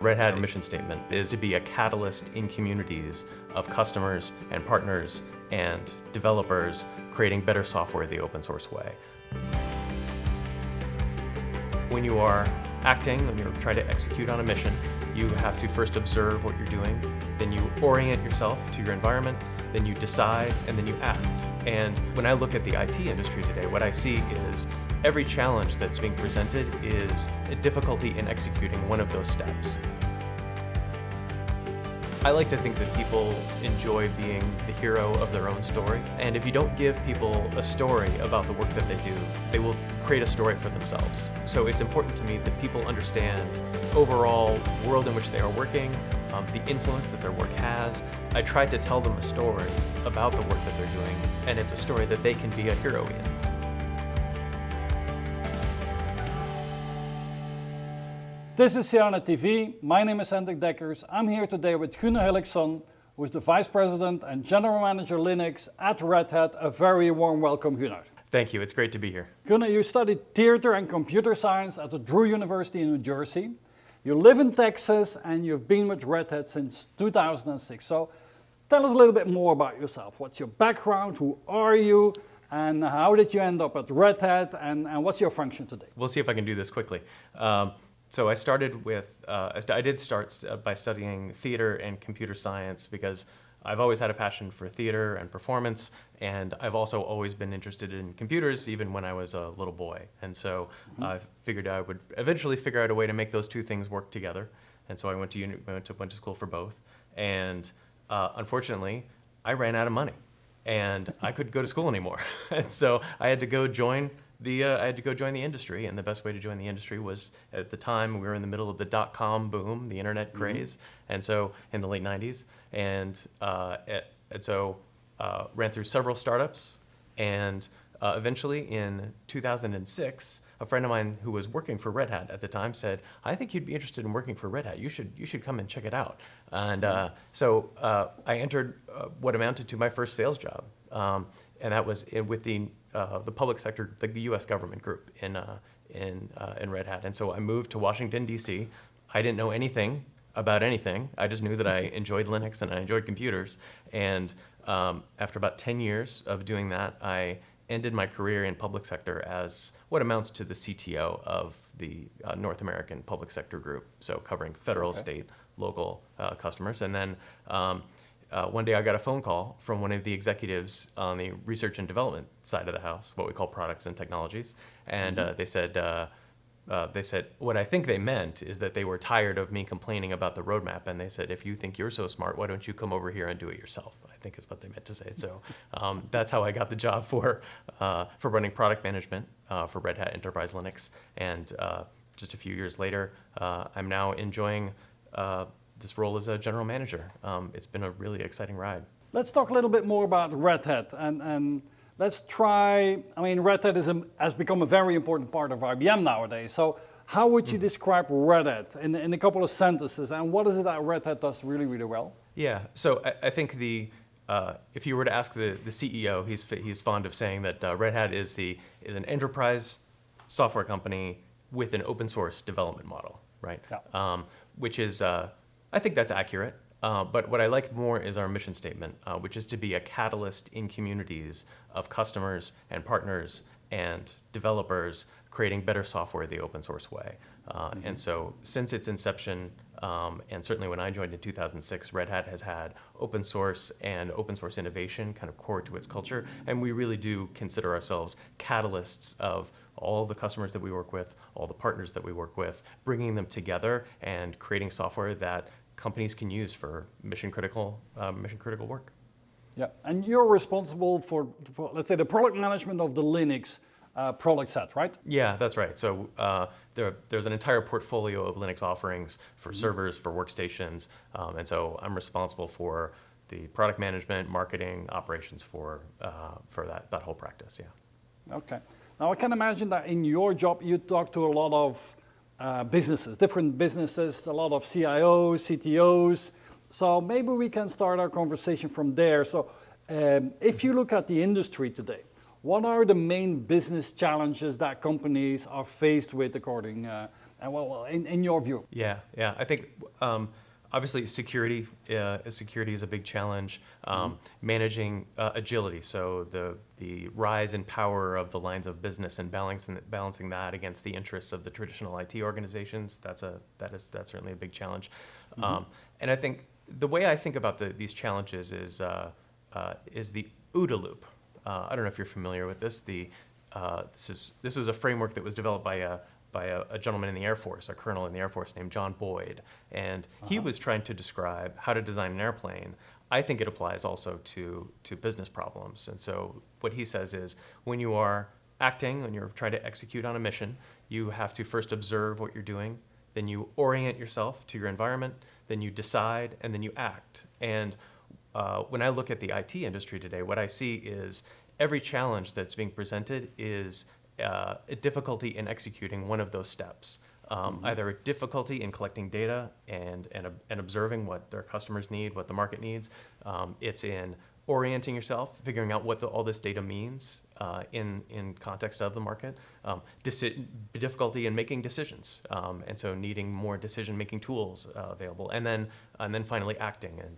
Red Hat mission statement is to be a catalyst in communities of customers and partners and developers creating better software the open source way. When you are acting, when you're trying to execute on a mission, you have to first observe what you're doing, then you orient yourself to your environment, then you decide, and then you act. And when I look at the IT industry today, what I see is every challenge that's being presented is a difficulty in executing one of those steps. I like to think that people enjoy being the hero of their own story. And if you don't give people a story about the work that they do, they will create a story for themselves. So it's important to me that people understand overall world in which they are working, the influence that their work has. I tried to tell them a story about the work that they're doing, and it's a story that they can be a hero in. This is CIONET TV. My name is Hendrik Deckers. I'm here today with Gunnar Hellekson, who is the Vice President and General Manager Linux at Red Hat. A very warm welcome, Gunnar. Thank you. It's great to be here. Gunnar, you studied theater and computer science at the Drew University in New Jersey. You live in Texas and you've been with Red Hat since 2006. So tell us a little bit more about yourself. What's your background? Who are you? And how did you end up at Red Hat? And what's your function today? We'll see if I can do this quickly. So I started with, I did start by studying theater and computer science because I've always had a passion for theater and performance, and I've also always been interested in computers even when I was a little boy. And so I figured I would eventually figure out a way to make those two things work together. And so I went to a bunch of school for both. And unfortunately, I ran out of money and I couldn't go to school anymore. And so I had to go join the industry, and the best way to join the industry was, at the time, we were in the middle of the dot-com boom, the internet craze, and so in the late 90s, and so ran through several startups, and eventually in 2006, a friend of mine who was working for Red Hat at the time said, "I think you'd be interested in working for Red Hat. You should come and check it out." And so I entered what amounted to my first sales job, and that was with the public sector, the U.S. government group in Red Hat. And so I moved to Washington, D.C. I didn't know anything about anything. I just knew that I enjoyed Linux and I enjoyed computers. And after about 10 years of doing that, I ended my career in public sector as what amounts to the CTO of the North American public sector group, so covering federal, state, local customers. And then one day I got a phone call from one of the executives on the research and development side of the house, what we call products and technologies. And they said, what I think they meant is that they were tired of me complaining about the roadmap. And they said, "If you think you're so smart, why don't you come over here and do it yourself?" I think is what they meant to say. So that's how I got the job for running product management for Red Hat Enterprise Linux. And just a few years later, I'm now enjoying this role as a general manager. It's been a really exciting ride. Let's talk a little bit more about Red Hat, and let's try, Red Hat has become a very important part of IBM nowadays. So how would you describe Red Hat in a couple of sentences, and what is it that Red Hat does really, really well? Yeah, so I think if you were to ask the CEO, he's fond of saying that Red Hat is an enterprise software company with an open source development model, right? Yeah. Which is, I think that's accurate, but what I like more is our mission statement, which is to be a catalyst in communities of customers and partners and developers creating better software the open source way. And so since its inception, and certainly when I joined in 2006, Red Hat has had open source and open source innovation kind of core to its culture, and we really do consider ourselves catalysts of all the customers that we work with, all the partners that we work with, bringing them together and creating software that companies can use for mission critical work. Yeah, and you're responsible for let's say the product management of the Linux product set, right? Yeah, that's right. So there's an entire portfolio of Linux offerings for servers, for workstations, and so I'm responsible for the product management, marketing, operations for that whole practice. Yeah. Okay. Now I can imagine that in your job you talk to a lot of businesses, different businesses, a lot of CIOs, CTOs. So maybe we can start our conversation from there. So if you look at the industry today, what are the main business challenges that companies are faced with according And well, in your view? Yeah, yeah. I think obviously security is a big challenge. Managing agility, so the rise in power of the lines of business and balancing that against the interests of the traditional IT organizations. That's certainly a big challenge. And I think the way I think about these challenges is the OODA loop. I don't know if you're familiar with this. This was a framework that was developed by a gentleman in the Air Force, a colonel in the Air Force named John Boyd, and he was trying to describe how to design an airplane. I think it applies also to business problems. And so what he says is, when you are acting, when you're trying to execute on a mission, you have to first observe what you're doing, then you orient yourself to your environment, then you decide, and then you act. And when I look at the IT industry today, what I see is every challenge that's being presented is a difficulty in executing one of those steps. Either a difficulty in collecting data and observing what their customers need, what the market needs. It's in orienting yourself, figuring out what all this data means in context of the market. Difficulty in making decisions, and so needing more decision-making tools available, and then finally acting and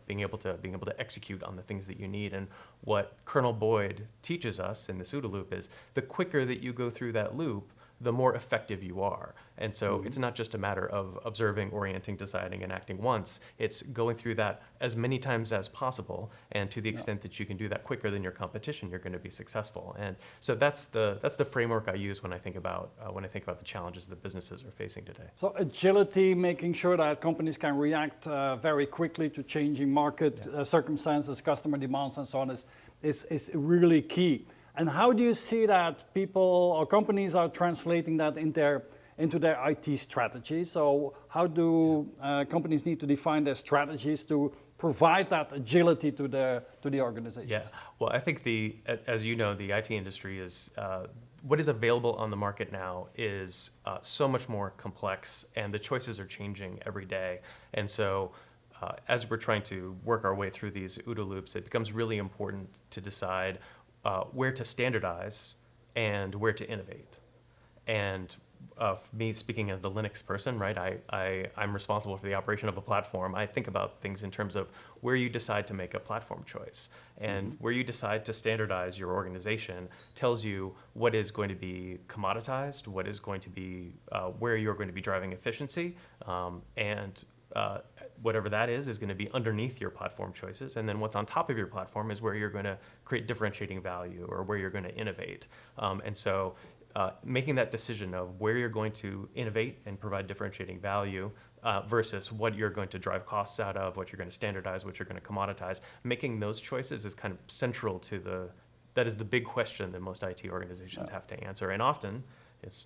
being able to execute on the things that you need. And what Colonel Boyd teaches us in this OODA loop is the quicker that you go through that loop, the more effective you are. And so it's not just a matter of observing, orienting, deciding, and acting once. It's going through that as many times as possible, and to the extent that you can do that quicker than your competition, you're going to be successful. And so that's the framework I use when I think about the challenges that businesses are facing today. So agility, making sure that companies can react very quickly to changing market circumstances, customer demands, and so on is really key. And how do you see that people or companies are translating that into their IT strategy? So how do companies need to define their strategies to provide that agility to the organization? Yeah, well, I think as you know, the IT industry is, what is available on the market now is so much more complex, and the choices are changing every day. And so as we're trying to work our way through these OODA loops, it becomes really important to decide where to standardize and where to innovate. And for me, speaking as the Linux person, right, I'm responsible for the operation of a platform. I think about things in terms of where you decide to make a platform choice, and where you decide to standardize your organization tells you what is going to be commoditized, what is going to be where you're going to be driving efficiency, and whatever that is going to be underneath your platform choices. And then what's on top of your platform is where you're going to create differentiating value, or where you're going to innovate. And so making that decision of where you're going to innovate and provide differentiating value versus what you're going to drive costs out of, what you're going to standardize, what you're going to commoditize, making those choices is kind of central to that is the big question that most IT organizations have to answer. And often,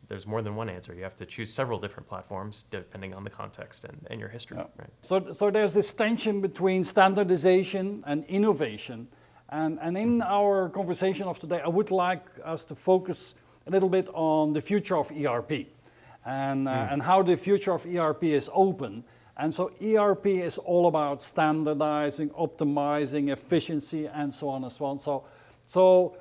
there's more than one answer. You have to choose several different platforms depending on the context and your history. Yeah. Right? So there's this tension between standardization and innovation. And in our conversation of today, I would like us to focus a little bit on the future of ERP and how the future of ERP is open. And so ERP is all about standardizing, optimizing, efficiency, and so on and so on.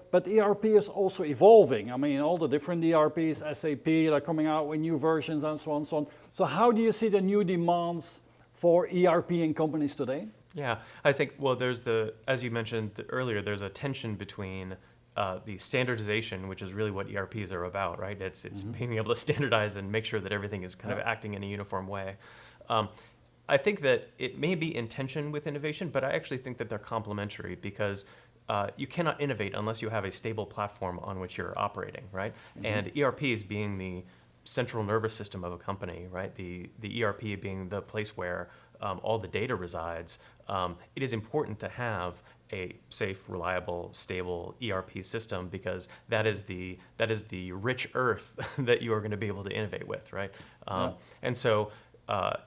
But ERP is also evolving. I mean, all the different ERPs, SAP, they're coming out with new versions and so on and so on. So how do you see the new demands for ERP in companies today? Yeah, I think, well, as you mentioned earlier, there's a tension between the standardization, which is really what ERPs are about, right? It's being able to standardize and make sure that everything is kind of acting in a uniform way. I think that it may be in tension with innovation, but I actually think that they're complementary, because you cannot innovate unless you have a stable platform on which you're operating, right? And ERPs being the central nervous system of a company, right? The ERP being the place where all the data resides, it is important to have a safe, reliable, stable ERP system, because that is the rich earth that you are going to be able to innovate with, right? And so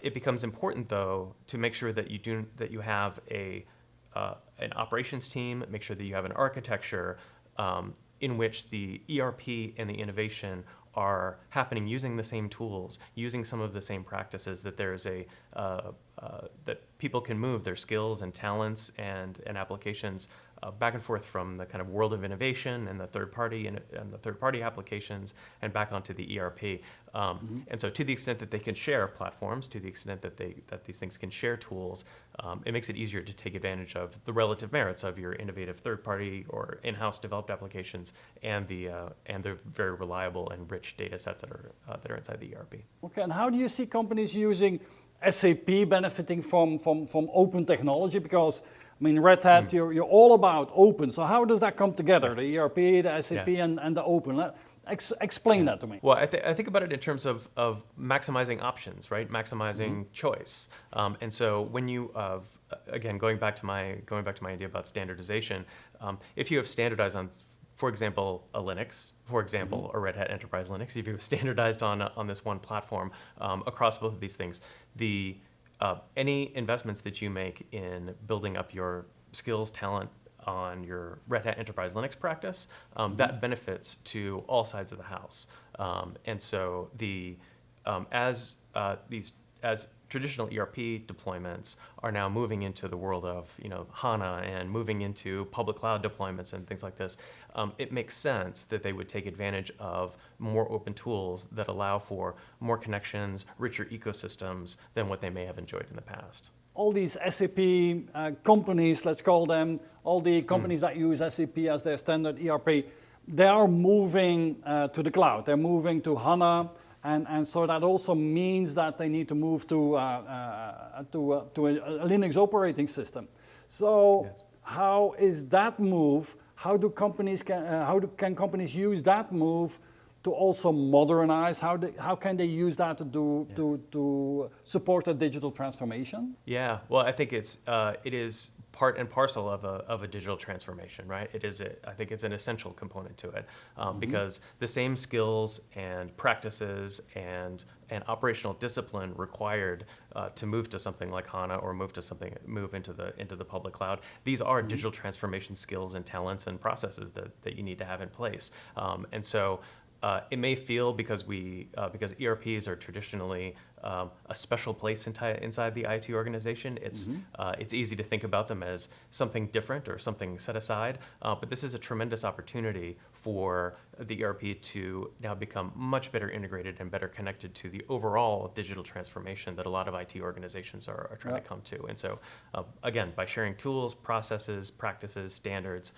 it becomes important, though, to make sure that you have an operations team, make sure that you have an architecture in which the ERP and the innovation are happening using the same tools, using some of the same practices, that there's that people can move their skills and talents and applications back and forth from the kind of world of innovation and the third party applications and back onto the ERP. And so to the extent that they can share platforms, to the extent that these things can share tools, it makes it easier to take advantage of the relative merits of your innovative third party or in-house developed applications and the very reliable and rich data sets that are inside the ERP. Okay, and how do you see companies using SAP benefiting from open technology? Because I mean, Red Hat, you're all about open. So how does that come together? The ERP, the SAP, and the open. Explain that to me. Well, I think about it in terms of maximizing options, right? Maximizing choice. And so when you, again, going back to my idea about standardization, if you have standardized on, for example, a Linux, for example, a Red Hat Enterprise Linux, if you've standardized on this one platform across both of these things, any investments that you make in building up your skills, talent on your Red Hat Enterprise Linux practice, that benefits to all sides of the house. And so as traditional ERP deployments are now moving into the world of HANA and moving into public cloud deployments and things like this, it makes sense that they would take advantage of more open tools that allow for more connections, richer ecosystems than what they may have enjoyed in the past. All these SAP companies, let's call them, all the companies that use SAP as their standard ERP, they are moving to the cloud. They're moving to HANA. And so that also means that they need to move to a Linux operating system. So yes. How is that move? How can companies use that move to also modernize? How can they use that to support a digital transformation? Yeah, well, I think it is part and parcel of a digital transformation, right? I think it's an essential component to it because the same skills and practices and operational discipline required to move to something like HANA or move into the public cloud. These are digital transformation skills and talents and processes that you need to have in place. And so it may feel because ERPs are traditionally a special place inside the IT organization. It's easy to think about them as something different or something set aside, but this is a tremendous opportunity for the ERP to now become much better integrated and better connected to the overall digital transformation that a lot of IT organizations are trying to come to. And so, again, by sharing tools, processes, practices, standards,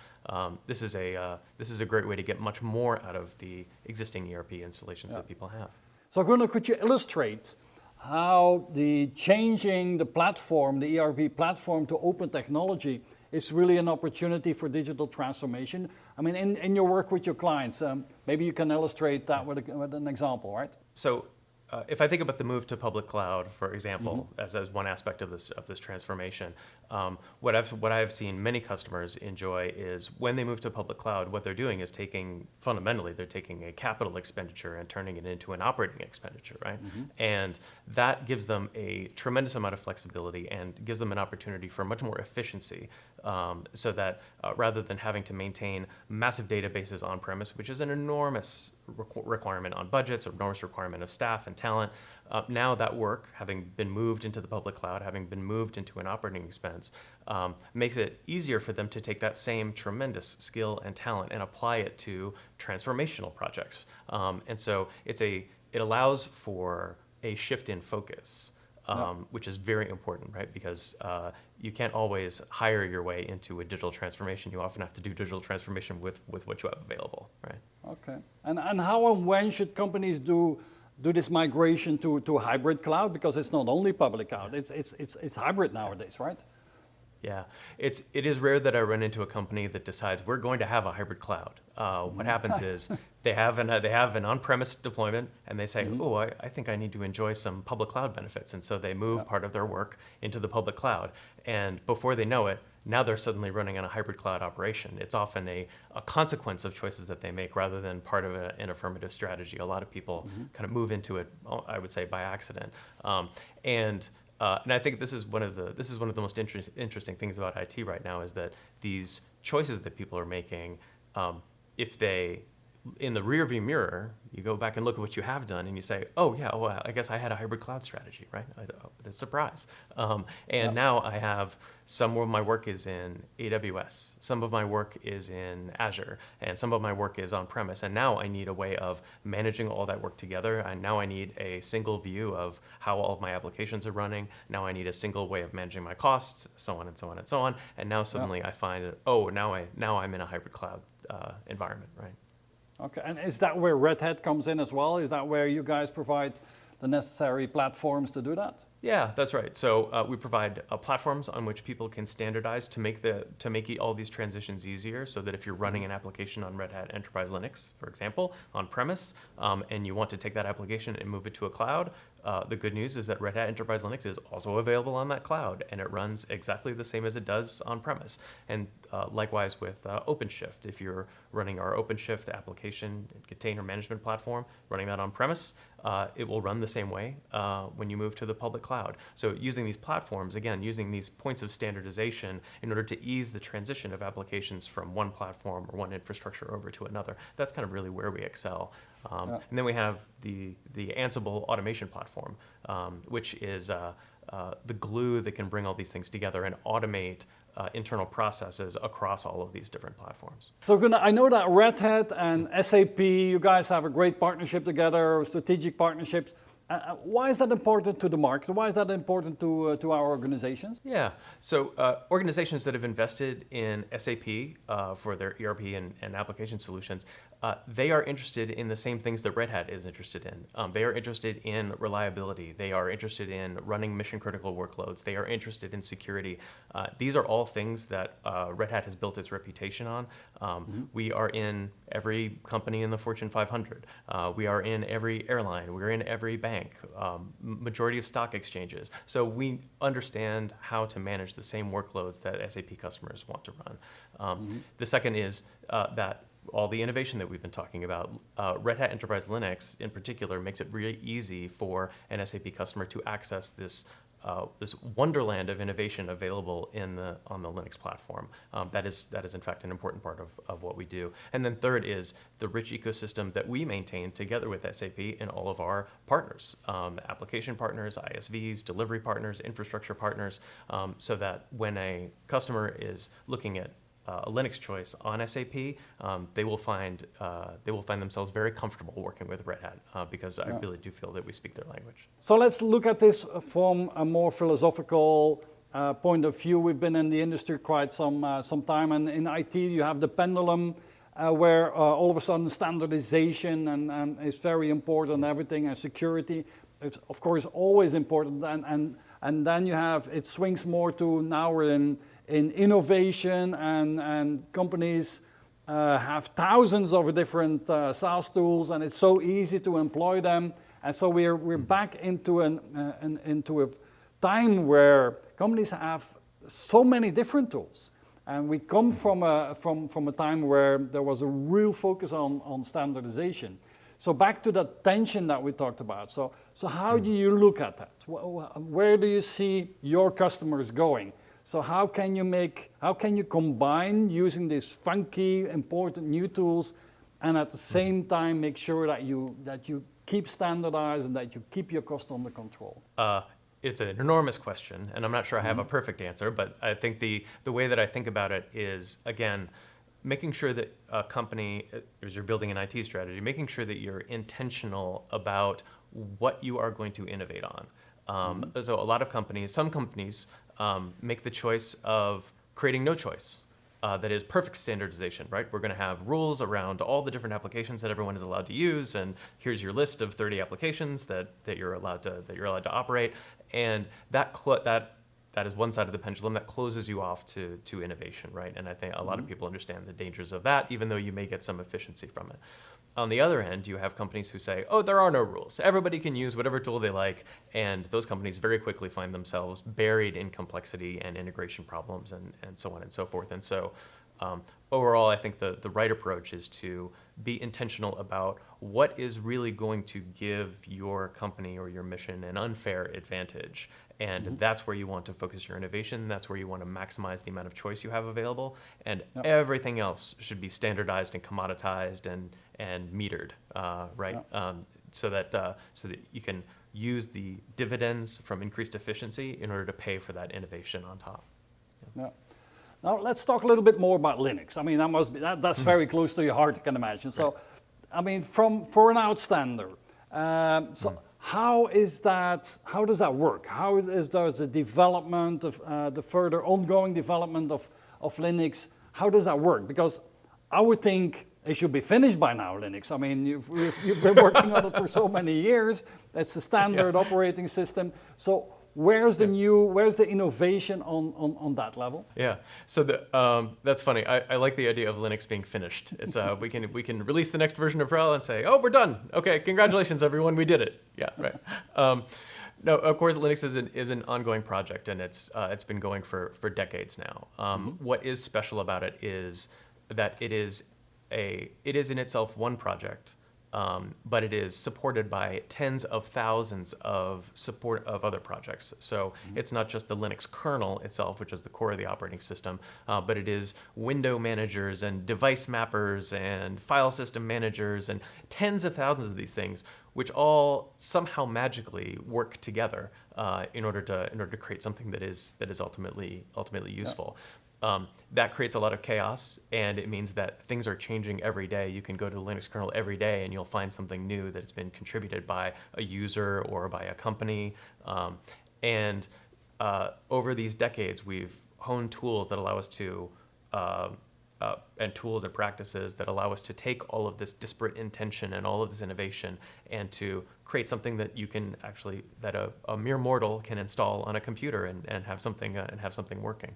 this is a great way to get much more out of the existing ERP installations that people have. So Gunnar, could you illustrate how changing the platform, the ERP platform to open technology is really an opportunity for digital transformation? I mean, in your work with your clients, maybe you can illustrate that with an example, right? So if I think about the move to public cloud, for example, as one aspect of this transformation, what I've seen many customers enjoy is when they move to public cloud, what they're doing is fundamentally they're taking a capital expenditure and turning it into an operating expenditure, right? And that gives them a tremendous amount of flexibility and gives them an opportunity for much more efficiency, so that rather than having to maintain massive databases on premise, which is an enormous requirement on budgets, an enormous requirement of staff and talent, now that work, having been moved into the public cloud, having been moved into an operating expense, makes it easier for them to take that same tremendous skill and talent and apply it to transformational projects. And so it allows for a shift in focus, which is very important, right? Because you can't always hire your way into a digital transformation. You often have to do digital transformation with what you have available, right? Okay. And how and when should companies do this migration to a hybrid cloud? Because it's not only public cloud, it's hybrid nowadays, right? Yeah, it is rare that I run into a company that decides we're going to have a hybrid cloud. What happens is they have an on-premise deployment and they say, oh, I think I need to enjoy some public cloud benefits, and so they move part of their work into the public cloud. And before they know it, now they're suddenly running on a hybrid cloud operation. It's often a consequence of choices that they make rather than part of an affirmative strategy. A lot of people kind of move into it, I would say, by accident. And I think this is one of the most interesting things about IT right now is that these choices that people are making, if they in the rearview mirror, you go back and look at what you have done, and you say, "Oh yeah, well, I guess I had a hybrid cloud strategy, right?" The surprise. And now I have some of my work is in AWS, some of my work is in Azure, and some of my work is on premise. And now I need a way of managing all that work together. And now I need a single view of how all of my applications are running. Now I need a single way of managing my costs, so on and so on and so on. And now suddenly I find that, oh, now I'm in a hybrid cloud environment, right? Okay, and is that where Red Hat comes in as well? Is that where you guys provide the necessary platforms to do that? Yeah, that's right. So we provide platforms on which people can standardize to make all these transitions easier. So that if you're running an application on Red Hat Enterprise Linux, for example, on premise, and you want to take that application and move it to a cloud, the good news is that Red Hat Enterprise Linux is also available on that cloud, and it runs exactly the same as it does on premise. And likewise with OpenShift, if you're running our OpenShift application container management platform, running that on premise, it will run the same way when you move to the public cloud. So using these platforms, again, using these points of standardization in order to ease the transition of applications from one platform or one infrastructure over to another, that's kind of really where we excel. And then we have the Ansible automation platform, which is the glue that can bring all these things together and automate internal processes across all of these different platforms. So Gunnar, I know that Red Hat and SAP, you guys have a great partnership together, strategic partnerships. Why is that important to the market? Why is that important to our organizations? Yeah, so organizations that have invested in SAP for their ERP and application solutions, they are interested in the same things that Red Hat is interested in. They are interested in reliability. They are interested in running mission critical workloads. They are interested in security. These are all things that Red Hat has built its reputation on. We are in every company in the Fortune 500. We are in every airline. We're in every bank. Majority of stock exchanges. So we understand how to manage the same workloads that SAP customers want to run. The second is that all the innovation that we've been talking about, Red Hat Enterprise Linux in particular makes it really easy for an SAP customer to access this wonderland of innovation available on the Linux platform. That is in fact an important part of what we do. And then third is the rich ecosystem that we maintain together with SAP and all of our partners, application partners, ISVs, delivery partners, infrastructure partners, so that when a customer is looking at a Linux choice on SAP, they will find themselves very comfortable working with Red Hat because I really do feel that we speak their language. So let's look at this from a more philosophical point of view. We've been in the industry quite some time, and in IT you have the pendulum where all of a sudden standardization and is very important. Everything and security is of course always important, and then you have it swings more to now we're in innovation, and companies have thousands of different SaaS tools, and it's so easy to employ them. And so we're back into a time where companies have so many different tools, and we come from a time where there was a real focus on standardization. So back to that tension that we talked about. So how do you look at that? Where do you see your customers going? So how can you combine using these funky, important new tools, and at the same time make sure that you keep standardized and that you keep your cost under control? It's an enormous question, and I'm not sure I have a perfect answer, but I think the way that I think about it is, again, making sure that a company, as you're building an IT strategy, making sure that you're intentional about what you are going to innovate on. So a lot of companies, some companies, make the choice of creating no choice. That is perfect standardization, right? We're going to have rules around all the different applications that everyone is allowed to use, and here's your list of 30 applications that you're allowed to operate, and that is one side of the pendulum that closes you off to innovation, right? And I think a lot of people understand the dangers of that, even though you may get some efficiency from it. On the other end, you have companies who say, oh, there are no rules. Everybody can use whatever tool they like. And those companies very quickly find themselves buried in complexity and integration problems and so on and so forth. And so Overall, I think the right approach is to be intentional about what is really going to give your company or your mission an unfair advantage. And that's where you want to focus your innovation. That's where you want to maximize the amount of choice you have available. And everything else should be standardized and commoditized and metered, right? So that you can use the dividends from increased efficiency in order to pay for that innovation on top. Yeah. Now let's talk a little bit more about Linux. I mean, that's very close to your heart, I can imagine. So, I mean, for an outstander, how does that work? How is the development of the further ongoing development of Linux? How does that work? Because I would think it should be finished by now, Linux. I mean, you've been working on it for so many years. It's a standard operating system. So where's the innovation on that level? Yeah, so that's funny. I like the idea of Linux being finished. It's we can release the next version of RHEL and say, oh, we're done. Okay, congratulations, everyone, we did it. Yeah, right. No, of course, Linux is an ongoing project, and it's been going for decades now. What is special about it is that it is in itself one project. But it is supported by tens of thousands of other projects. So it's not just the Linux kernel itself, which is the core of the operating system, but it is window managers and device mappers and file system managers and tens of thousands of these things, which all somehow magically work together in order to create something that is ultimately useful. That creates a lot of chaos, and it means that things are changing every day. You can go to the Linux kernel every day and you'll find something new that's been contributed by a user or by a company. Over these decades, we've honed tools that allow us to, and tools and practices that allow us to take all of this disparate intention and all of this innovation and to create something that you can actually, that a mere mortal can install on a computer and have something working.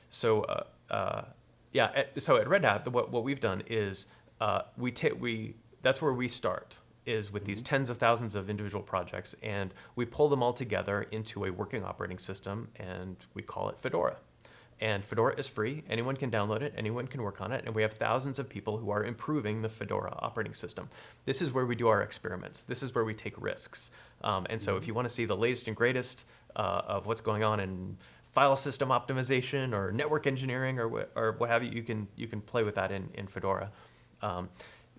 So at Red Hat, what we've done is that's where we start, is with these tens of thousands of individual projects, and we pull them all together into a working operating system, and we call it Fedora. And Fedora is free. Anyone can download it. Anyone can work on it. And we have thousands of people who are improving the Fedora operating system. This is where we do our experiments. This is where we take risks. And so if you want to see the latest and greatest of what's going on in file system optimization or network engineering or what have you, you can play with that in Fedora.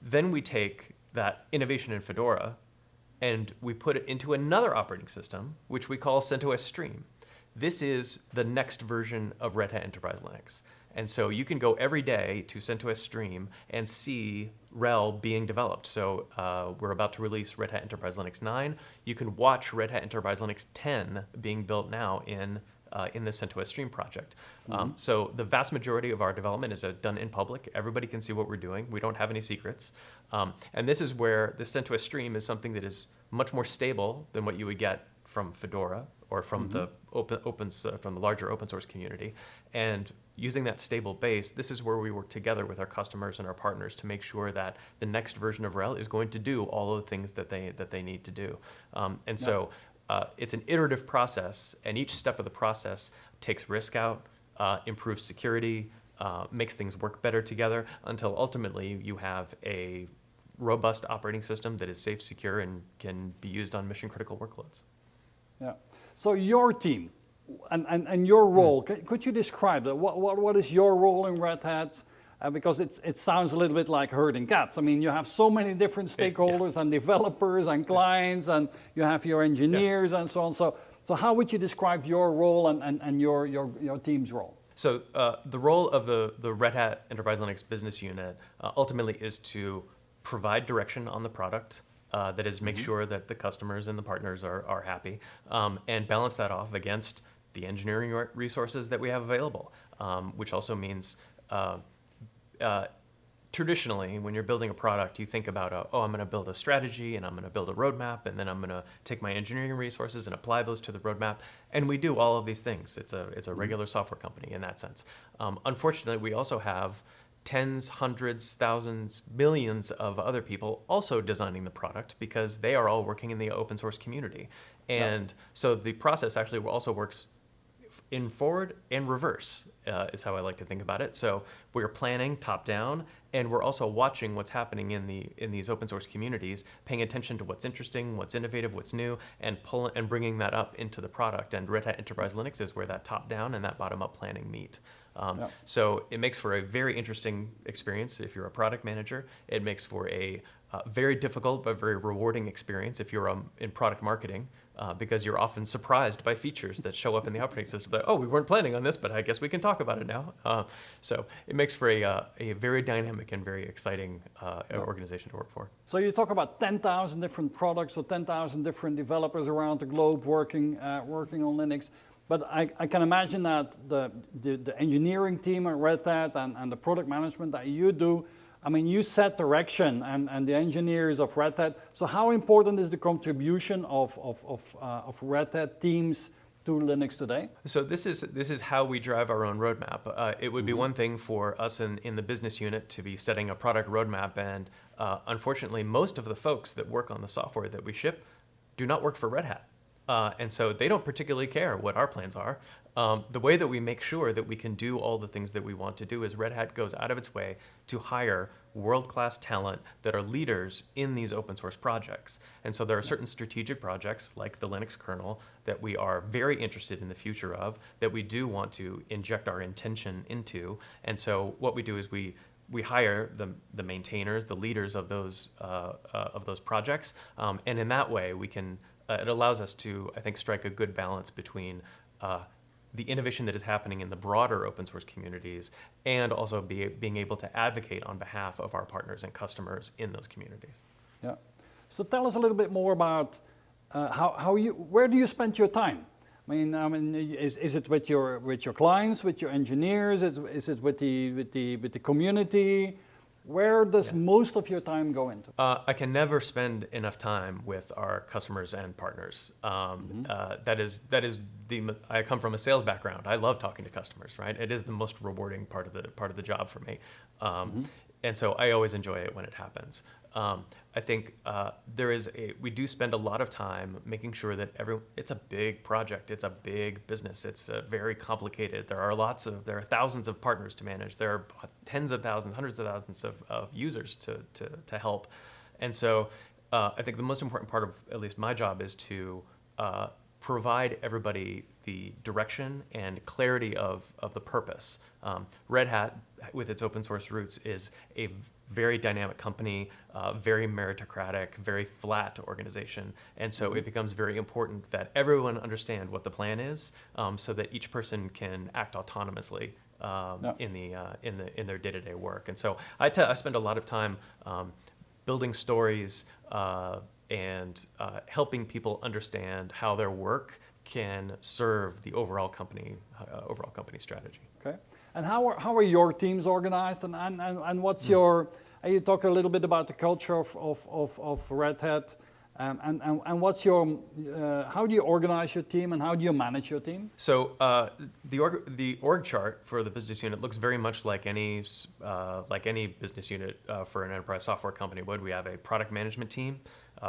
Then we take that innovation in Fedora and we put it into another operating system, which we call CentOS Stream. This is the next version of Red Hat Enterprise Linux. And so you can go every day to CentOS Stream and see RHEL being developed. So we're about to release Red Hat Enterprise Linux 9. You can watch Red Hat Enterprise Linux 10 being built now in the CentOS Stream project. So the vast majority of our development is done in public. Everybody can see what we're doing. We don't have any secrets. And this is where the CentOS Stream is something that is much more stable than what you would get from Fedora or from the from the larger open source community. And using that stable base, this is where we work together with our customers and our partners to make sure that the next version of RHEL is going to do all of the things that they need to do. So it's an iterative process, and each step of the process takes risk out, improves security, makes things work better together until ultimately you have a robust operating system that is safe, secure, and can be used on mission-critical workloads. Yeah. So your team and your role, could you describe that? What is your role in Red Hat? Because it sounds a little bit like herding cats. I mean, you have so many different stakeholders and developers and clients, and you have your engineers and so on. So how would you describe your role and your team's role? So the role of the Red Hat Enterprise Linux business unit ultimately is to provide direction on the product, that is, make sure that the customers and the partners are happy, and balance that off against the engineering resources that we have available, which also means traditionally, when you're building a product, you think about, I'm going to build a strategy and I'm going to build a roadmap, and then I'm going to take my engineering resources and apply those to the roadmap. And we do all of these things. It's a regular software company in that sense. Unfortunately, we also have tens, hundreds, thousands, millions of other people also designing the product because they are all working in the open source community. And so the process actually also works in forward and reverse is how I like to think about it. So we're planning top down, and we're also watching what's happening in these open source communities, paying attention to what's interesting, what's innovative, what's new, and bringing that up into the product. And Red Hat Enterprise Linux is where that top down and that bottom up planning meet. So it makes for a very interesting experience if you're a product manager. It makes for a very difficult but very rewarding experience if you're in product marketing, because you're often surprised by features that show up in the operating system. Like, oh, we weren't planning on this, but I guess we can talk about it now. So it makes for a very dynamic and very exciting organization to work for. So you talk about 10,000 different products or 10,000 different developers around the globe working on Linux. But I can imagine that the engineering team at Red Hat and the product management that you do, I mean, you set direction and the engineers of Red Hat. So how important is the contribution of Red Hat teams to Linux today? So this is how we drive our own roadmap. It would be one thing for us in the business unit to be setting a product roadmap, and unfortunately, most of the folks that work on the software that we ship do not work for Red Hat. And so they don't particularly care what our plans are. The way that we make sure that we can do all the things that we want to do is Red Hat goes out of its way to hire world-class talent that are leaders in these open source projects. And so there are certain strategic projects like the Linux kernel that we are very interested in the future of, that we do want to inject our intention into. And so what we do is we hire the maintainers, the leaders of those projects. And in that way, we can it allows us to, I think, strike a good balance between the innovation that is happening in the broader open source communities and also being able to advocate on behalf of our partners and customers in those communities. Yeah. So tell us a little bit more about where do you spend your time? I mean, is it with your clients, with your engineers? Is it with the community? Where does most of your time go into? I can never spend enough time with our customers and partners. That is I come from a sales background. I love talking to customers, right? It is the most rewarding part of the job for me. And so I always enjoy it when it happens. I think we do spend a lot of time making sure that it's a big project, it's a big business, it's very complicated. There are thousands of partners to manage. There are tens of thousands, hundreds of thousands of users to help. And so I think the most important part of at least my job is to provide everybody the direction and clarity of the purpose. Red Hat, with its open source roots, is a very dynamic company, very meritocratic, very flat organization. And so it becomes very important that everyone understand what the plan is, so that each person can act autonomously in their day-to-day work. And so I spend a lot of time building stories and helping people understand how their work can serve the overall company strategy. Okay. And how are your teams organized? And what's your? You talk a little bit about the culture of Red Hat, and what's your? How do you organize your team, and how do you manage your team? So the org chart for the business unit looks very much like any business unit for an enterprise software company would. We have a product management team.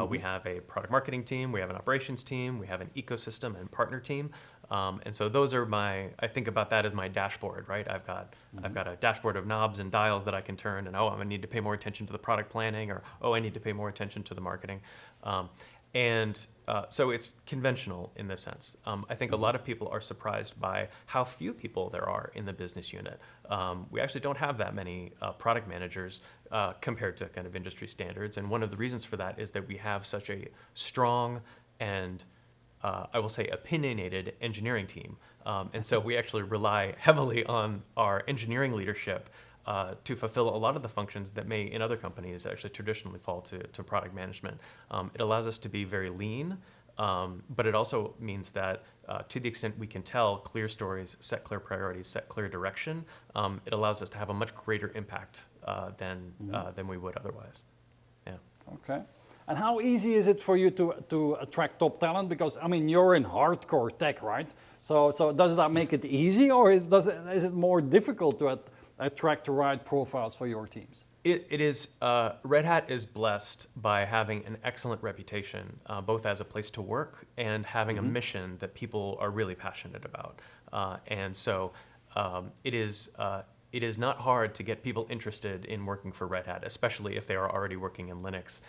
We have a product marketing team, we have an operations team, we have an ecosystem and partner team. And so those are I think about that as my dashboard, right? I've got a dashboard of knobs and dials that I can turn, and I'm going to need to pay more attention to the product planning, or I need to pay more attention to the marketing. So it's conventional in this sense. I think a lot of people are surprised by how few people there are in the business unit. We actually don't have that many product managers compared to kind of industry standards. And one of the reasons for that is that we have such a strong and I will say opinionated engineering team. And so we actually rely heavily on our engineering leadership to fulfill a lot of the functions that may in other companies actually traditionally fall to product management. It allows us to be very lean, but it also means that to the extent we can tell clear stories, set clear priorities, set clear direction, it allows us to have a much greater impact than we would otherwise. Yeah. Okay. And how easy is it for you to attract top talent? Because I mean, you're in hardcore tech, right? So does that make it easy, or is it more difficult to attract the right profiles for your teams? It is, Red Hat is blessed by having an excellent reputation, both as a place to work and having a mission that people are really passionate about. And so it is not hard to get people interested in working for Red Hat, especially if they are already working in Linux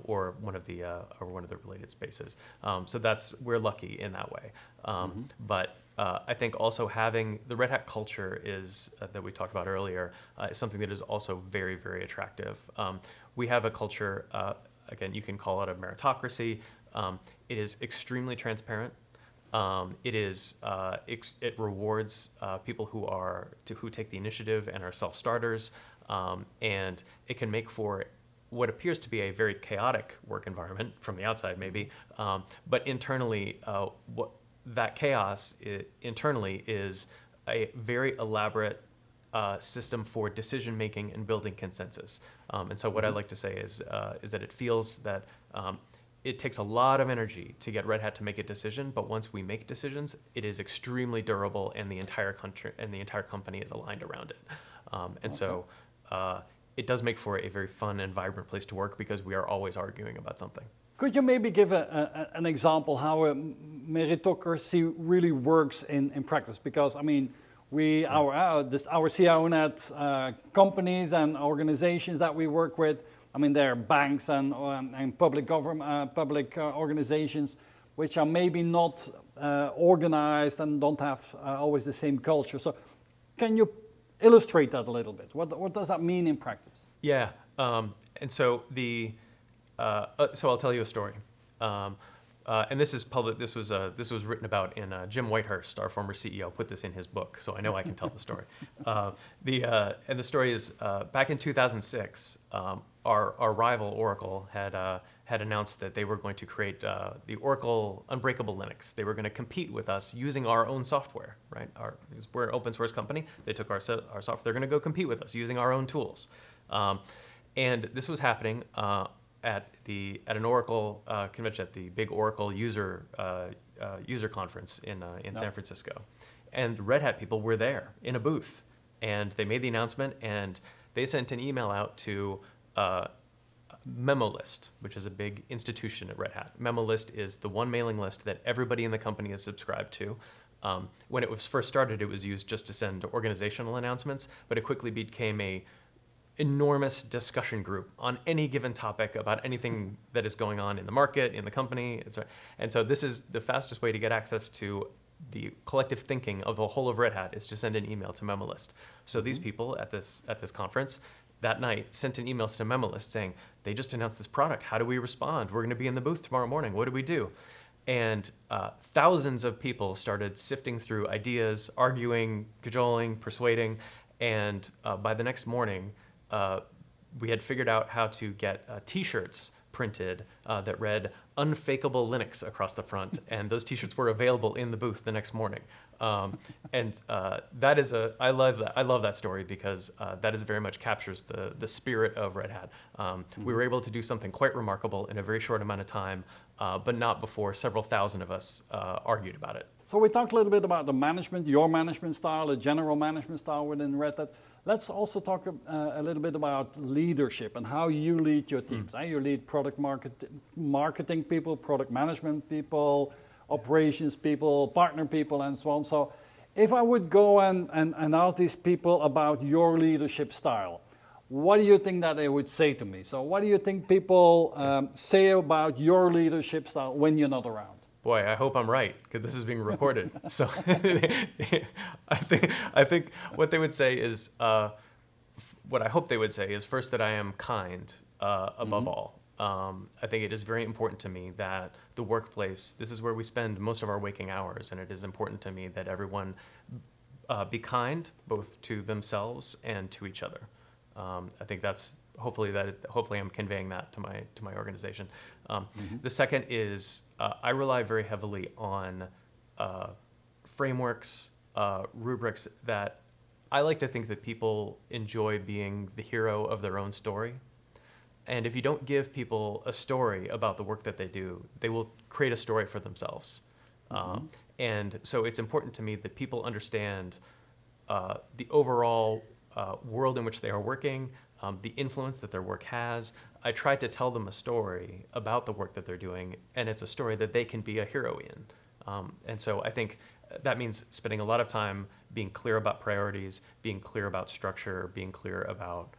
or one of the related spaces. So we're lucky in that way. But I think also having the Red Hat culture is that we talked about earlier is something that is also very, very attractive. We have a culture, again, you can call it a meritocracy. It is extremely transparent. It rewards people who take the initiative and are self-starters, and it can make for what appears to be a very chaotic work environment from the outside, maybe, but internally, that chaos internally is a very elaborate system for decision making and building consensus. And so, what I like to say is that it feels that. It takes a lot of energy to get Red Hat to make a decision, but once we make decisions, it is extremely durable, and the entire country and the entire company is aligned around it. So it does make for a very fun and vibrant place to work because we are always arguing about something. Could you maybe give an example how a meritocracy really works in practice? Because I mean, our CIONET companies and organizations that we work with, I mean, there are banks and public government, public organizations, which are maybe not organized and don't have always the same culture. So, can you illustrate that a little bit? What does that mean in practice? Yeah, and so so I'll tell you a story. And this is public. This was written about in Jim Whitehurst, our former CEO, put this in his book, so I know I can tell the story. And the story is back in 2006. Our rival Oracle had announced that they were going to create the Oracle Unbreakable Linux. They were going to compete with us using our own software, right? We're an open source company. They took our software. They're going to go compete with us using our own tools. And this was happening at an Oracle convention, at the big Oracle user conference in San Francisco. And Red Hat people were there in a booth, and they made the announcement, and they sent an email out to Memo List, which is a big institution at Red Hat. Memo List is the one mailing list that everybody in the company is subscribed to. When it was first started, it was used just to send organizational announcements, but it quickly became a enormous discussion group on any given topic about anything that is going on in the market, in the company. And so this is the fastest way to get access to the collective thinking of the whole of Red Hat is to send an email to Memo List. So these people at this conference that night sent an email to Memo List saying, they just announced this product. How do we respond? We're going to be in the booth tomorrow morning. What do we do? And thousands of people started sifting through ideas, arguing, cajoling, persuading. And by the next morning, we had figured out how to get T-shirts printed that read "Unfakeable Linux" across the front, and those T-shirts were available in the booth the next morning. I love that story because that is very much captures the spirit of Red Hat. We were able to do something quite remarkable in a very short amount of time, but not before several thousand of us argued about it. So we talked a little bit about the management, your management style, the general management style within Red Hat. Let's also talk a little bit about leadership and how you lead your teams. You lead product marketing people, product management people, operations people, partner people, and so on. So if I would go and ask these people about your leadership style, what do you think that they would say to me? So what do you think people say about your leadership style when you're not around? Boy, I hope I'm right, because this is being recorded. So I think what they would say is, what I hope they would say is first that I am kind above all. I think it is very important to me that the workplace, this is where we spend most of our waking hours, and it is important to me that everyone be kind, both to themselves and to each other. I think that's hopefully I'm conveying that to my organization. The second is I rely very heavily on frameworks, rubrics that I like to think that people enjoy being the hero of their own story. And if you don't give people a story about the work that they do, they will create a story for themselves. And so it's important to me that people understand the overall world in which they are working, the influence that their work has. I try to tell them a story about the work that they're doing, and it's a story that they can be a hero in. And so I think that means spending a lot of time being clear about priorities, being clear about structure, being clear about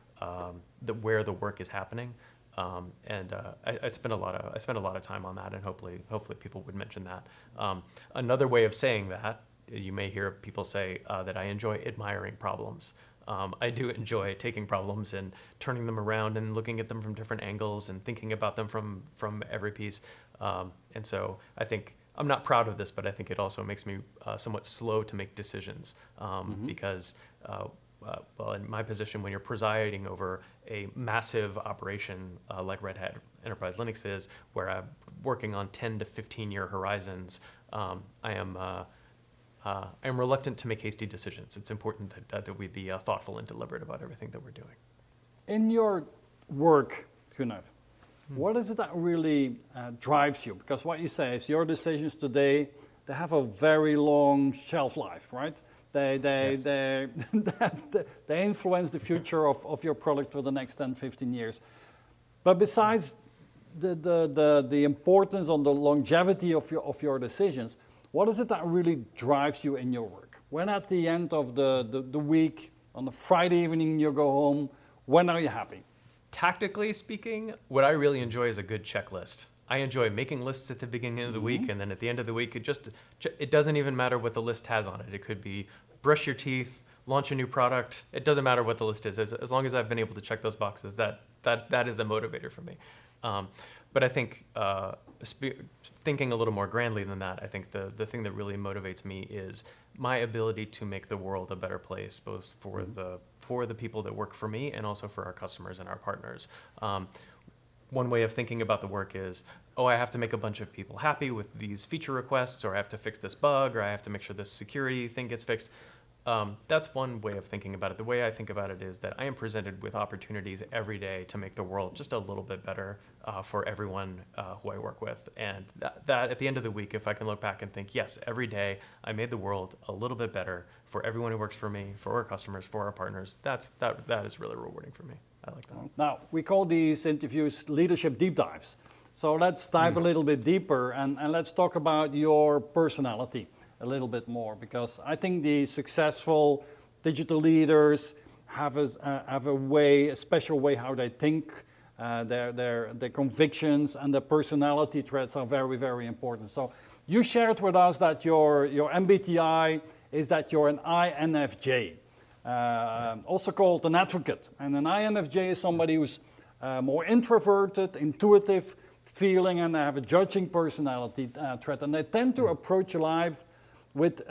where the work is happening. I spend a lot of time on that, and hopefully people would mention that. Another way of saying that, you may hear people say that I enjoy admiring problems. I do enjoy taking problems and turning them around and looking at them from different angles and thinking about them from every piece. And so I think I'm not proud of this, but I think it also makes me somewhat slow to make decisions because. Well, in my position, when you're presiding over a massive operation like Red Hat Enterprise Linux is, where I'm working on 10 to 15-year horizons, I am reluctant to make hasty decisions. It's important that we be thoughtful and deliberate about everything that we're doing. In your work, Gunnar, what is it that really drives you? Because what you say is your decisions today, they have a very long shelf life, right? They influence the future of your product for the next 10, 15 years. But besides the importance on the longevity of your decisions, what is it that really drives you in your work? When at the end of the week, on a Friday evening you go home, when are you happy? Tactically speaking, what I really enjoy is a good checklist. I enjoy making lists at the beginning of the week, and then at the end of the week, it doesn't even matter what the list has on it. It could be brush your teeth, launch a new product. It doesn't matter what the list is. As long as I've been able to check those boxes, that is a motivator for me. But I think thinking a little more grandly than that, I think the thing that really motivates me is my ability to make the world a better place, both for the people that work for me and also for our customers and our partners. One way of thinking about the work is, oh, I have to make a bunch of people happy with these feature requests, or I have to fix this bug, or I have to make sure this security thing gets fixed. That's one way of thinking about it. The way I think about it is that I am presented with opportunities every day to make the world just a little bit better for everyone who I work with. And that at the end of the week, if I can look back and think, yes, every day I made the world a little bit better for everyone who works for me, for our customers, for our partners, that is really rewarding for me. I like that. Now, we call these interviews leadership deep dives. So let's dive a little bit deeper and let's talk about your personality a little bit more, because I think the successful digital leaders have a special way how they think, their convictions and their personality traits are very, very important. So you shared with us that your MBTI is that you're an INFJ. Also called an advocate. And an INFJ is somebody who's more introverted, intuitive, feeling, and they have a judging personality trait. And they tend to approach life with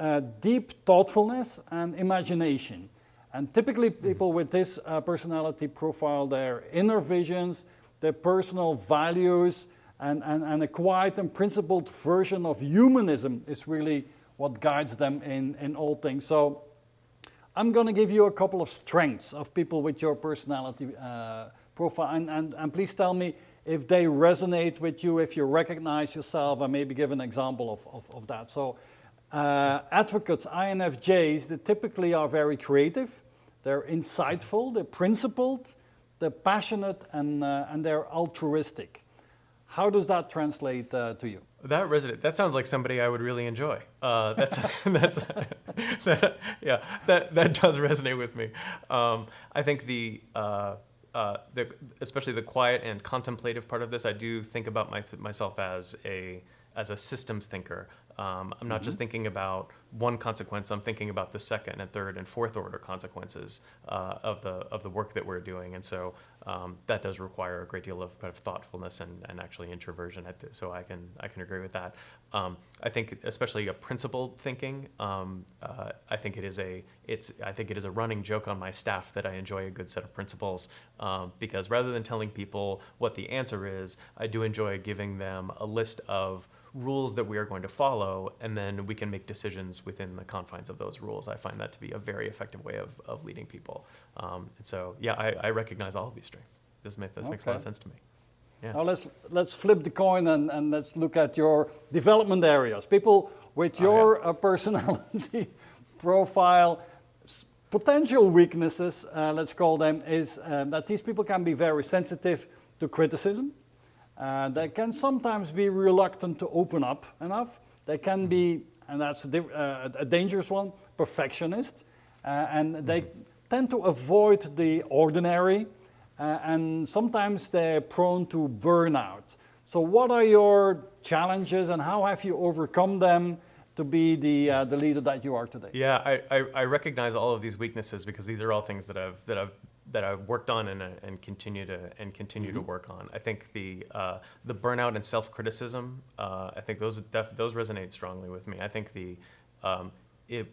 deep thoughtfulness and imagination. And typically people with this personality profile, their inner visions, their personal values, and a quiet and principled version of humanism is really what guides them in all things. So I'm going to give you a couple of strengths of people with your personality profile, and please tell me if they resonate with you, if you recognize yourself, and maybe give an example of that. So advocates, INFJs, they typically are very creative, they're insightful, they're principled, they're passionate, and they're altruistic. How does that translate to you? That sounds like somebody I would really enjoy. That does resonate with me. I think especially the quiet and contemplative part of this, I do think about myself as a systems thinker. I'm not just thinking about one consequence. I'm thinking about the second and third and fourth order consequences of the work that we're doing, and so that does require a great deal of kind of thoughtfulness and actually introversion. So I can agree with that. I think especially a principled thinking. I think it is a running joke on my staff that I enjoy a good set of principles because rather than telling people what the answer is, I do enjoy giving them a list of rules that we are going to follow, and then we can make decisions within the confines of those rules. I find that to be a very effective way of leading people. And so, yeah, I recognize all of these strengths. This makes a lot of sense to me. Yeah. Now let's flip the coin and let's look at your development areas. People with your personality profile potential weaknesses, let's call them, is that these people can be very sensitive to criticism. They can sometimes be reluctant to open up enough. They can be, and that's a dangerous one, perfectionists. And they tend to avoid the ordinary, and sometimes they're prone to burnout. So what are your challenges and how have you overcome them to be the leader that you are today? Yeah, I recognize all of these weaknesses because these are all things that I've worked on and continue to work on. I think the burnout and self-criticism, I think those resonate strongly with me. I think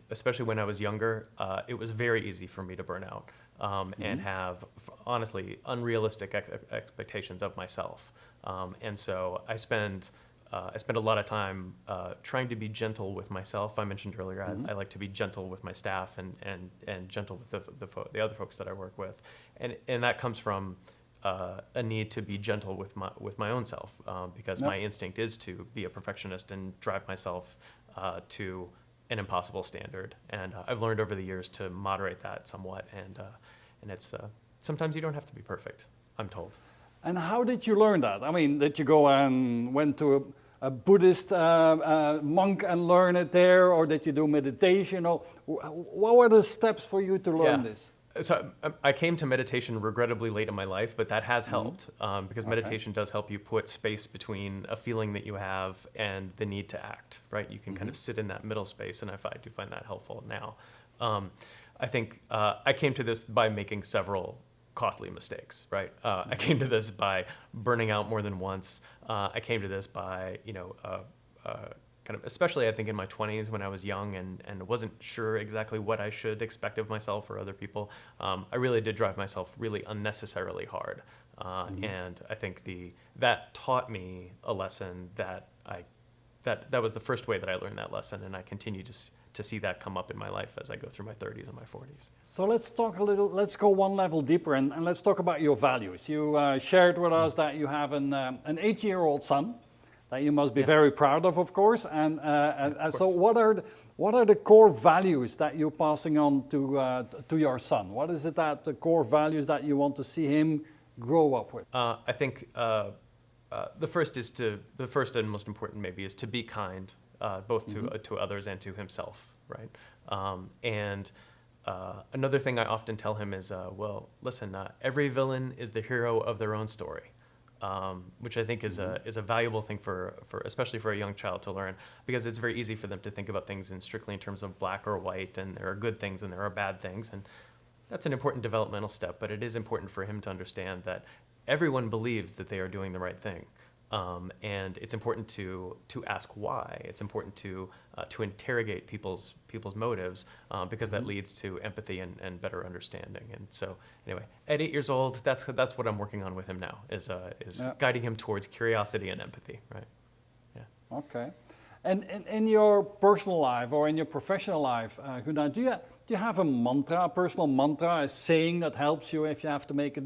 especially when I was younger, it was very easy for me to burn out and have honestly unrealistic expectations of myself. And so I spend a lot of time trying to be gentle with myself. I mentioned earlier I like to be gentle with my staff and gentle with the other folks that I work with, and that comes from a need to be gentle with my own self because my instinct is to be a perfectionist and drive myself to an impossible standard. And I've learned over the years to moderate that somewhat, and it's sometimes you don't have to be perfect, I'm told. And how did you learn that? I mean, did you go and went to a Buddhist monk and learn it there, or did you do meditation? Or what were the steps for you to learn this? So I came to meditation regrettably late in my life, but that has helped because meditation does help you put space between a feeling that you have and the need to act, right? You can kind of sit in that middle space, and I do find that helpful now. I think I came to this by making several costly mistakes, right? I came to this by burning out more than once. I came to this by, kind of, especially I think in my 20s when I was young and wasn't sure exactly what I should expect of myself or other people. I really did drive myself really unnecessarily hard. And I think that taught me a lesson that was the first way that I learned that lesson, and I continue to see that come up in my life as I go through my 30s and my 40s. So let's go one level deeper and let's talk about your values. You shared with us that you have an 8-year-old son that you must be very proud of course. And so what are the core values that you're passing on to your son? What is it that the core values that you want to see him grow up with? I think the first and most important maybe is to be kind, both to others and to himself, right? Another thing I often tell him is, well, listen, every villain is the hero of their own story, which I think is a valuable thing for especially for a young child to learn, because it's very easy for them to think about things strictly in terms of black or white, and there are good things and there are bad things, and that's an important developmental step, but it is important for him to understand that everyone believes that they are doing the right thing. And it's important to ask why. It's important to interrogate people's motives because that leads to empathy and better understanding. And so, anyway, at 8 years old, that's what I'm working on with him now is guiding him towards curiosity and empathy. Right? Yeah. Okay. And in your personal life or in your professional life, Gunnar, do you have a mantra, a personal mantra, a saying that helps you if you have to make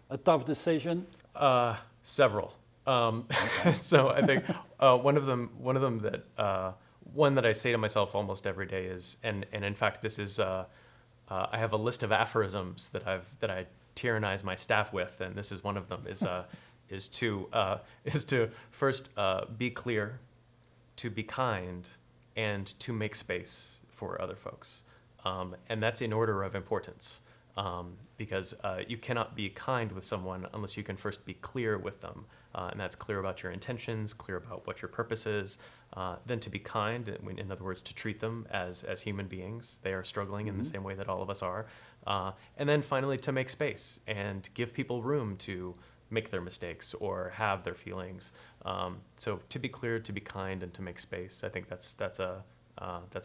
a tough decision? Several. So I think one of them that I say to myself almost every day is, and in fact this is I have a list of aphorisms that I tyrannize my staff with, and this is one of them is to first be clear, to be kind, and to make space for other folks, and that's in order of importance. Because you cannot be kind with someone unless you can first be clear with them. And that's clear about your intentions, clear about what your purpose is. Then to be kind, in other words, to treat them as human beings. They are struggling in the same way that all of us are. And then finally to make space and give people room to make their mistakes or have their feelings. So to be clear, to be kind, and to make space. I think that's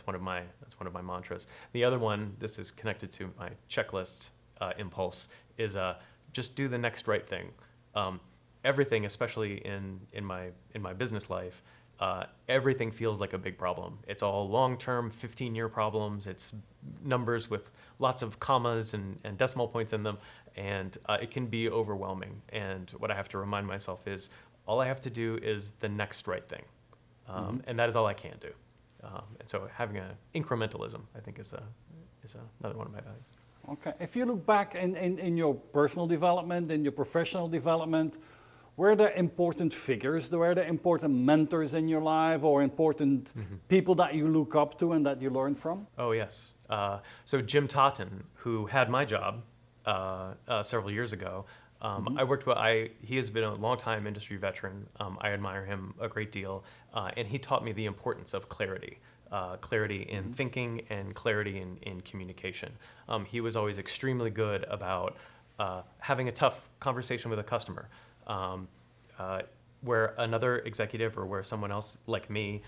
one of my mantras. The other one, this is connected to my checklist impulse, is just do the next right thing. Everything, especially in my business life, everything feels like a big problem. It's all long-term, 15-year problems. It's numbers with lots of commas and decimal points in them, and it can be overwhelming. And what I have to remind myself is, all I have to do is the next right thing, and that is all I can do. And so having an incrementalism, I think, is another one of my values. Okay. If you look back in your personal development, in your professional development, were there important figures? Were there important mentors in your life or important people that you look up to and that you learn from? Oh, yes. So Jim Totten, who had my job several years ago, I worked with, he has been a long-time industry veteran. I admire him a great deal. And he taught me the importance of clarity. Clarity in thinking and clarity in communication. He was always extremely good about having a tough conversation with a customer. Where another executive or where someone else like me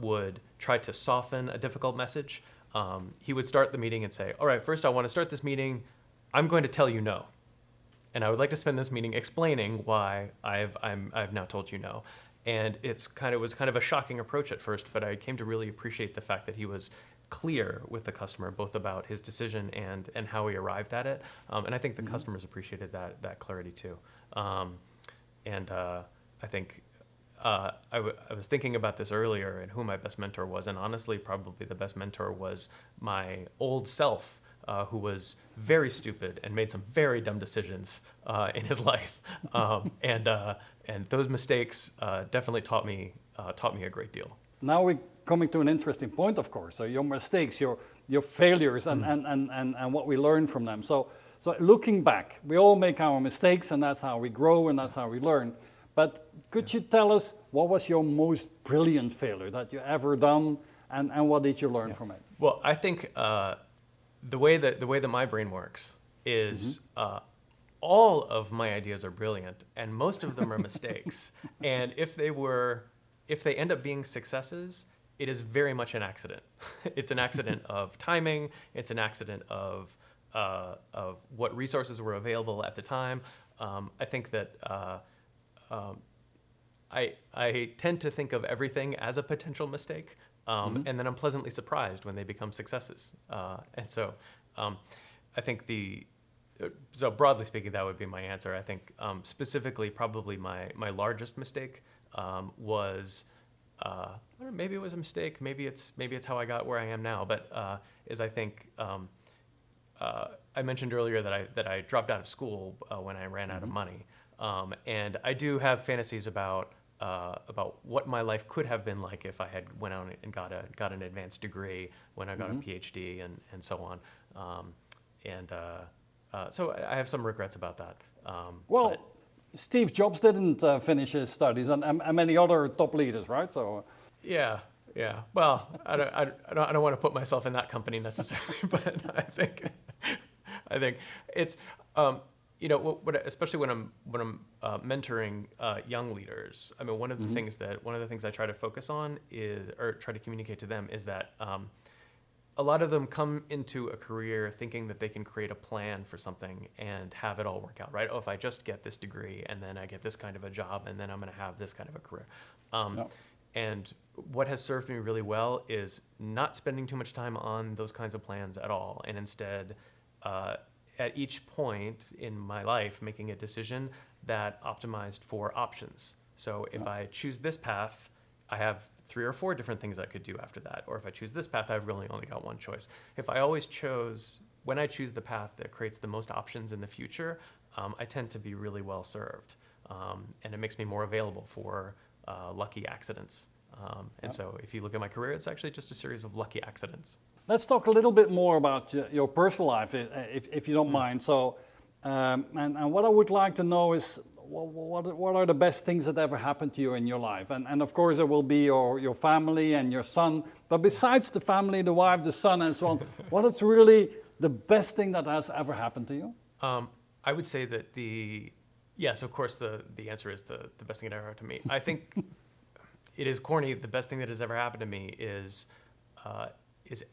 would try to soften a difficult message, he would start the meeting and say, all right, first I want to start this meeting. I'm going to tell you no. And I would like to spend this meeting explaining why I've now told you no. And it was kind of a shocking approach at first, but I came to really appreciate the fact that he was clear with the customer, both about his decision and how he arrived at it. And I think the customers appreciated that clarity too. I think I was thinking about this earlier and who my best mentor was, and honestly, probably the best mentor was my old self, who was very stupid and made some very dumb decisions in his life, and those mistakes definitely taught me a great deal. Now we're coming to an interesting point, of course. So your mistakes, your failures, and what we learn from them. So looking back, we all make our mistakes, and that's how we grow, and that's how we learn. But could you tell us what was your most brilliant failure that you ever done, and what did you learn from it? Well, I think the way that my brain works is all of my ideas are brilliant, and most of them are mistakes. And if they end up being successes, it is very much an accident. It's an accident of timing. It's an accident of what resources were available at the time. I think that I tend to think of everything as a potential mistake, and then I'm pleasantly surprised when they become successes. And so I think so broadly speaking, that would be my answer. I think specifically probably my largest mistake was, maybe it was a mistake, maybe it's how I got where I am now, but is I think I mentioned earlier that I dropped out of school when I ran out of money. And I do have fantasies about what my life could have been like if I had went out and got an advanced degree, when I got a PhD and so on. So I have some regrets about that. Steve Jobs didn't finish his studies, and many other top leaders, right? So. Yeah. Well, I don't want to put myself in that company necessarily, but I think it's. Especially when I'm mentoring young leaders. I mean, one of the things I try to focus on or try to communicate to them is that a lot of them come into a career thinking that they can create a plan for something and have it all work out, right? Oh, if I just get this degree and then I get this kind of a job and then I'm going to have this kind of a career. And what has served me really well is not spending too much time on those kinds of plans at all, and instead. At each point in my life, making a decision that optimized for options. So if I choose this path, I have 3 or 4 different things I could do after that. Or if I choose this path, I've really only got one choice. If I always when I choose the path that creates the most options in the future, I tend to be really well served. And it makes me more available for lucky accidents. And so if you look at my career, it's actually just a series of lucky accidents. Let's talk a little bit more about your personal life, if you don't mind. So, and what I would like to know is, what are the best things that ever happened to you in your life? And of course, there will be your family and your son. But besides the family, the wife, the son, and so on, what is really the best thing that has ever happened to you? I would say that yes, of course, the answer is the best thing that ever happened to me. I think it is corny. The best thing that has ever happened to me is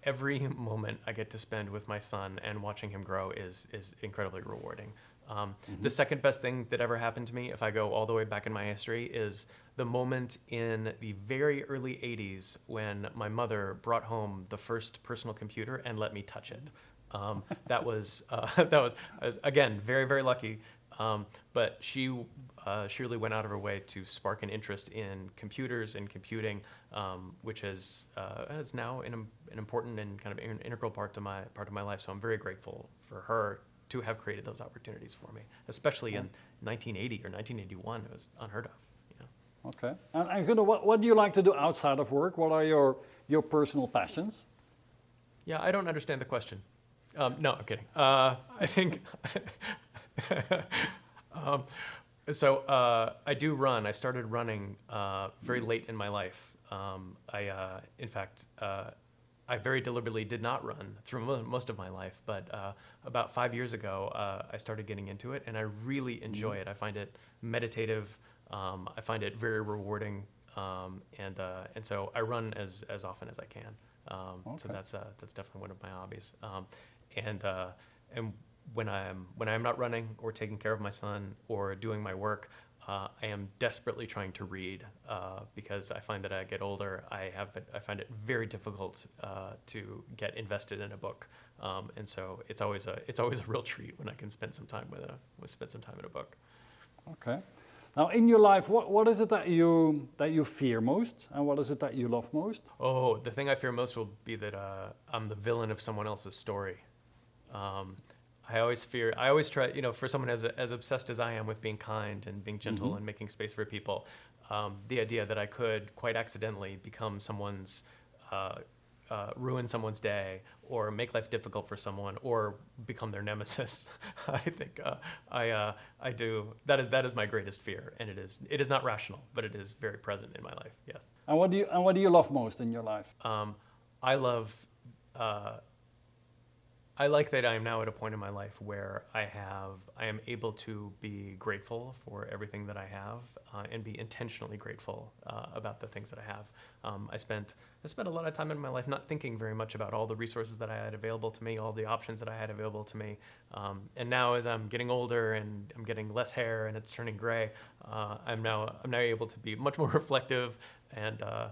every moment I get to spend with my son and watching him grow is incredibly rewarding. The second best thing that ever happened to me, if I go all the way back in my history, is the moment in the very early 80s when my mother brought home the first personal computer and let me touch it. I was again very, very lucky. But she really went out of her way to spark an interest in computers and computing, which is now an important and kind of an integral part of my life. So I'm very grateful for her to have created those opportunities for me, especially in 1980 or 1981. It was unheard of. Okay. And Gunnar, what do you like to do outside of work? What are your personal passions? Yeah, I don't understand the question. No, I'm kidding. I think I do run. I started running very late in my life. In fact, I very deliberately did not run through most of my life, but about 5 years ago, I started getting into it, and I really enjoy it. I find it meditative. I find it very rewarding, and so I run as often as I can. So that's definitely one of my hobbies. And when I'm not running or taking care of my son or doing my work, I am desperately trying to read because I find that as I get older, I find it very difficult to get invested in a book, and so it's always a real treat when I can spend some time in a book. Okay. Now, in your life, what is it that you fear most, and what is it that you love most? Oh, the thing I fear most will be that I'm the villain of someone else's story. I always try, for someone as obsessed as I am with being kind and being gentle and making space for people, the idea that I could quite accidentally become ruin someone's day or make life difficult for someone or become their nemesis. I think I do. That is my greatest fear, and it is not rational, but it is very present in my life. Yes. And what do you love most in your life? I like that I am now at a point in my life where I am able to be grateful for everything that I have and be intentionally grateful about the things that I have. I spent a lot of time in my life not thinking very much about all the resources that I had available to me, all the options that I had available to me. And now, as I'm getting older and I'm getting less hair and it's turning gray, I'm now able to be much more reflective and to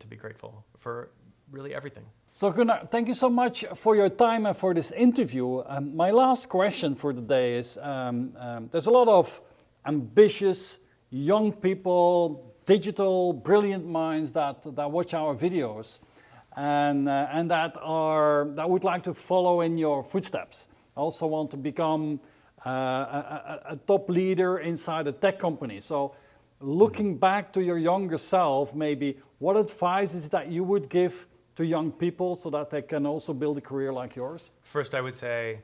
be grateful for really everything. So Gunnar, thank you so much for your time and for this interview. My last question for the day is, there's a lot of ambitious young people, digital, brilliant minds that watch our videos and that would like to follow in your footsteps. Also want to become a top leader inside a tech company. So looking back to your younger self, maybe what advice is that you would give to young people so that they can also build a career like yours? First, I would say,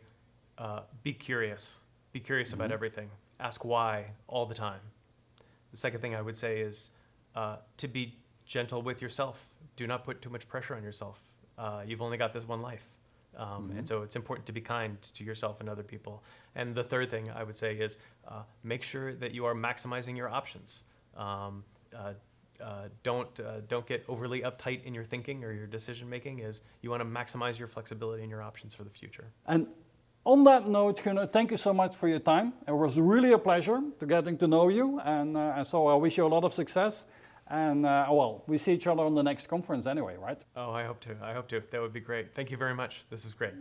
be curious. Be curious about everything. Ask why all the time. The second thing I would say is to be gentle with yourself. Do not put too much pressure on yourself. You've only got this one life. And so it's important to be kind to yourself and other people. And the third thing I would say is make sure that you are maximizing your options. Don't get overly uptight in your thinking or your decision making. You want to maximize your flexibility and your options for the future. And on that note, Gunnar, thank you so much for your time. It was really a pleasure to getting to know you, and so I wish you a lot of success. And we see each other on the next conference anyway, right? Oh, I hope to. That would be great. Thank you very much. This is great.